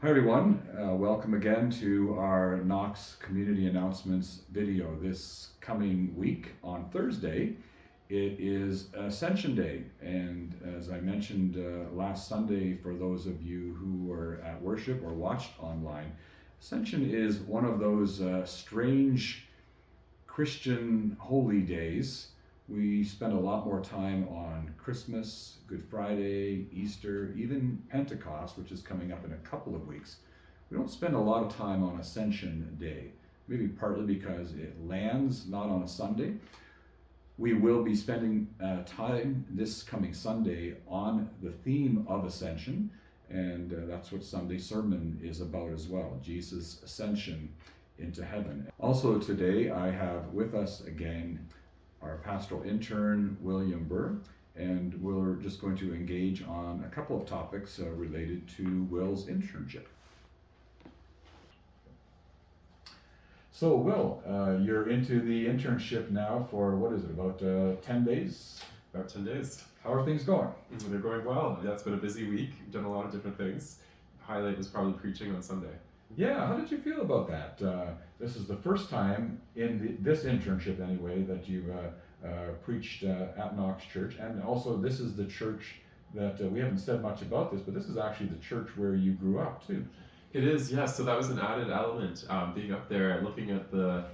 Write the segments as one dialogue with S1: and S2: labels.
S1: Hi everyone, welcome again to our Knox Community Announcements video. This coming week on Thursday, it is Ascension Day, and as I mentioned last Sunday, for those of you who were at worship or watched online, Ascension is one of those strange Christian holy days. We spend a lot more time on Christmas, Good Friday, Easter, even Pentecost, which is coming up in a couple of weeks. We don't spend a lot of time on Ascension Day, maybe partly because it lands not on a Sunday. We will be spending time this coming Sunday on the theme of Ascension, and that's what Sunday sermon is about as well, Jesus' ascension into heaven. Also today I have with us again our pastoral intern William Burr, and we're just going to engage on a couple of topics related to Will's internship. So Will, you're into the internship now for, what is it, about 10 days?
S2: About 10 days.
S1: How are things going?
S2: They're going well. Yeah, it's been a busy week. We've done a lot of different things. Highlight was probably preaching on Sunday.
S1: Yeah, how did you feel about that? This is the first time in this internship anyway that you've preached at Knox Church, and also this is the church that we haven't said much about this, but this is actually the church where you grew up too.
S2: It is, yes. So that was an added element, being up there, looking at the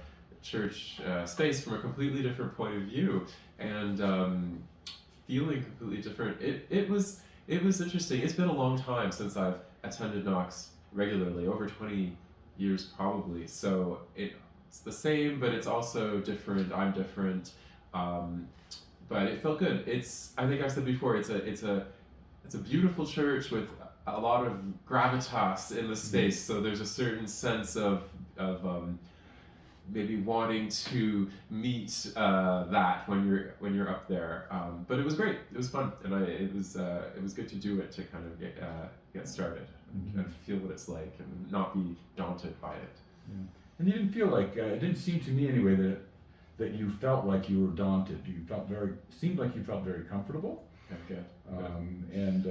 S2: church space from a completely different point of view, and feeling completely different. It was interesting. It's been a long time since I've attended Knox regularly, over 20 years probably. So it's the same, but it's also different. I'm different, but it felt good. I think I've said before, it's a beautiful church with a lot of gravitas in the space. So there's a certain sense of maybe wanting to meet that when you're up there. But it was great. It was fun, and it was good to do it, to kind of get started and feel what it's like and not be daunted by it.
S1: Yeah. And you didn't feel like it didn't seem to me anyway that you felt like you were daunted. Seemed like you felt very comfortable.
S2: Okay, good.
S1: And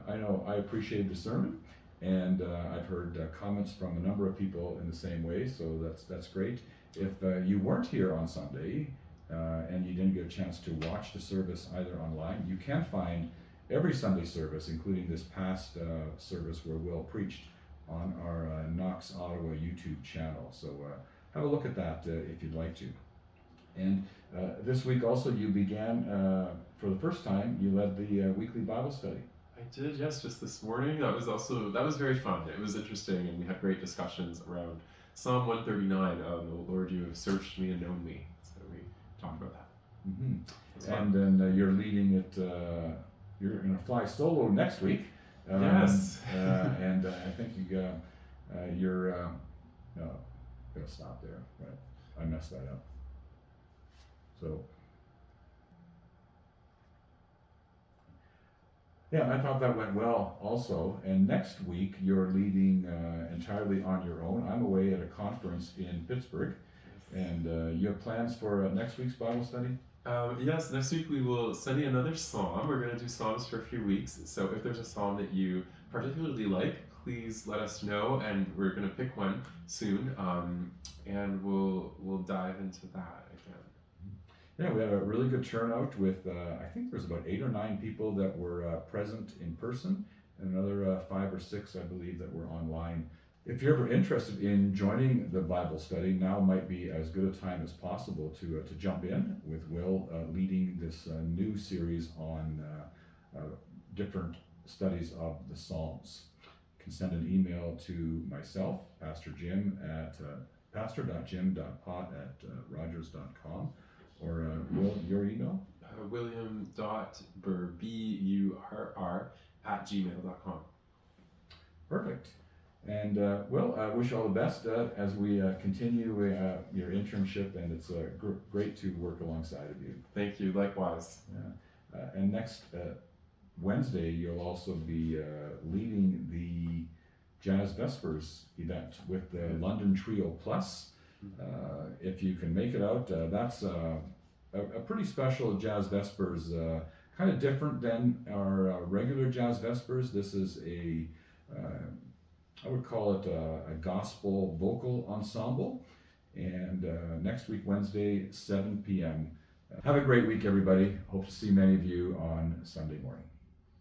S1: I know I appreciated the sermon, and I've heard comments from a number of people in the same way, so that's great. If you weren't here on Sunday and you didn't get a chance to watch the service either online, you can find every Sunday service, including this past service where Will preached, on our Knox Ottawa YouTube channel. So have a look at that if you'd like to. And this week also you began, for the first time, you led the weekly Bible study.
S2: I did, yes, just this morning. That was very fun. It was interesting, and we had great discussions around Psalm 139, "Oh Lord, you have searched me and known me." So we talked about that.
S1: Mm-hmm. And then you're leading it, you're going to fly solo next week.
S2: Yes.
S1: And I think you're, no, going to stop there, right? I messed that up. So, yeah, I thought that went well also. And next week you're leading entirely on your own. I'm away at a conference in Pittsburgh, and you have plans for next week's Bible study?
S2: Yes, next week we will study another psalm. We're going to do psalms for a few weeks. So if there's a psalm that you particularly like, please let us know, and we're going to pick one soon, and we'll dive into that again.
S1: Yeah, we had a really good turnout with, I think there's about 8 or 9 people that were present in person, and another 5 or 6, I believe, that were online. If you're ever interested in joining the Bible study, now might be as good a time as possible to jump in with Will leading this new series on different studies of the Psalms. You can send an email to myself, Pastor Jim, at pastor.jim.pot@rogers.com, or Will, your email?
S2: William.Burr, BURR, @gmail.com.
S1: Perfect. And Will, I wish you all the best as we continue your internship, and it's great to work alongside of you.
S2: Thank you, likewise.
S1: Yeah. And next Wednesday, you'll also be leading the Jazz Vespers event with the London Trio Plus. If you can make it out, that's a pretty special Jazz Vespers, kind of different than our regular Jazz Vespers. This is a I would call it a gospel vocal ensemble. And next week, Wednesday, 7 p.m. Have a great week, everybody. Hope to see many of you on Sunday morning.